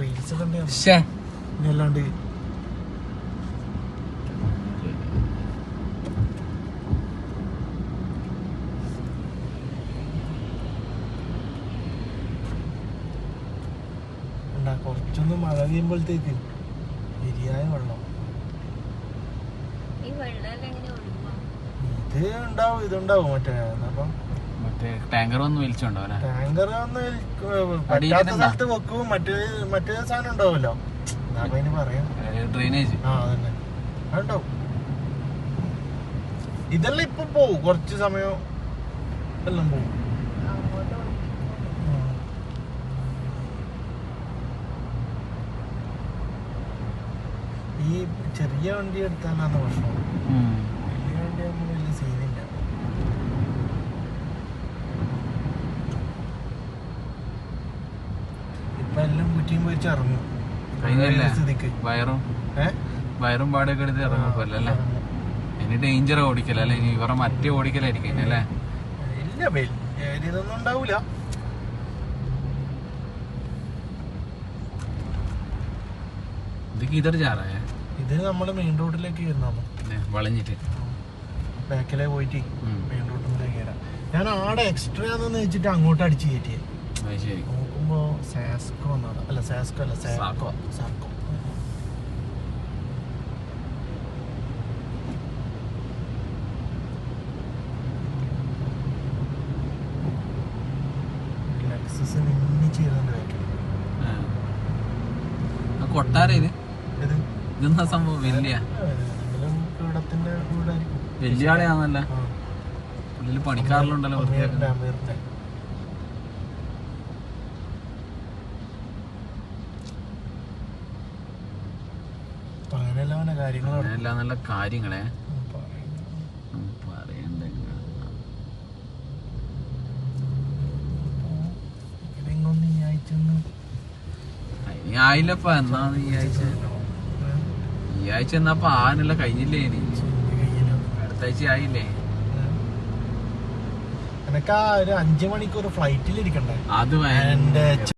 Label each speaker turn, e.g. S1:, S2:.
S1: Reels അല്ലാണ്ട് കുറച്ചൊന്ന് മഴ പെയ്യുമ്പോഴത്തേക്ക് ശരിയായ വെള്ളം ഇതുണ്ടാവും
S2: മറ്റേ ടാങ്കർ വന്ന് വലിച്ചോണ്ടോ
S1: ടാങ്കർ വന്ന് പറ്റാത്ത സ്ഥലത്ത് വെക്കും. മറ്റേ സാധനം ഉണ്ടാവുമല്ലോ, അതിന് പറയാം
S2: ഡ്രെയിനേജ്.
S1: അതന്നെ അതുണ്ടാവും. ഇതെല്ലാം ഇപ്പൊ പോവും, കുറച്ച് സമയം എല്ലാം പോവും. ഈ ചെറിയ വണ്ടി എടുത്താലാണ് പ്രശ്നം. വലിയ വണ്ടി ആകുമ്പോൾ വലിയ സീനില്ല. ഇപ്പൊ എല്ലാം കുറ്റിയും പോയിച്ച് ഇറങ്ങും.
S2: വയറും പാടൊക്കെ എടുത്ത് ഇറങ്ങുമല്ലോ അല്ലേ. ഇനി ഡേഞ്ചർ ഓടിക്കലല്ലേ, ഇനി ഇവരെ മറ്റേ ഓടിക്കലായിരിക്കും അല്ലേ.
S1: ഇല്ല, വലിയ ഇതൊന്നും ഉണ്ടാവൂല.
S2: ഇതൊക്കെ ഇതർ ചാറായ
S1: ഇത് നമ്മള് മെയിൻ റോഡിലേക്ക്
S2: വളഞ്ഞിട്ട്
S1: ബാക്കിലെ പോയിട്ട് മെയിൻ റോഡിലേക്ക് കയറാം. ഞാൻ ആടെ എക്സ്ട്രാ എന്ന് വെച്ചിട്ട് അങ്ങോട്ട് അടിച്ച് കയറ്റിയേ. നോക്കുമ്പോ സാസ്കോ എന്നാണ്. അല്ല സാസ്കോ അല്ല, സാർക്കോ. ലെക്സസ് മിന്നി ചെയ്തോണ്ട് വെക്കും.
S2: കൊട്ടാര ഇതെന്താ സംഭവം? വലിയ ആളെയാണല്ല, ഉള്ളില് പണിക്കാറിലുണ്ടല്ലോ. അങ്ങനെയല്ല നല്ല കാര്യങ്ങളെ പറയണ്ട. ഇനി ആയില്ലപ്പ. എന്നാണ് ഈ ആഴ്ച എന്നാപ്പ ആനല്ല കഴിഞ്ഞില്ലേ? ഇനി അടുത്ത ആഴ്ച ആയില്ലേ?
S1: എനക്കാ ഒരു 5 മണിക്കൂർ ഫ്ലൈറ്റിൽ ഇരിക്കണ്ടേ?
S2: അത്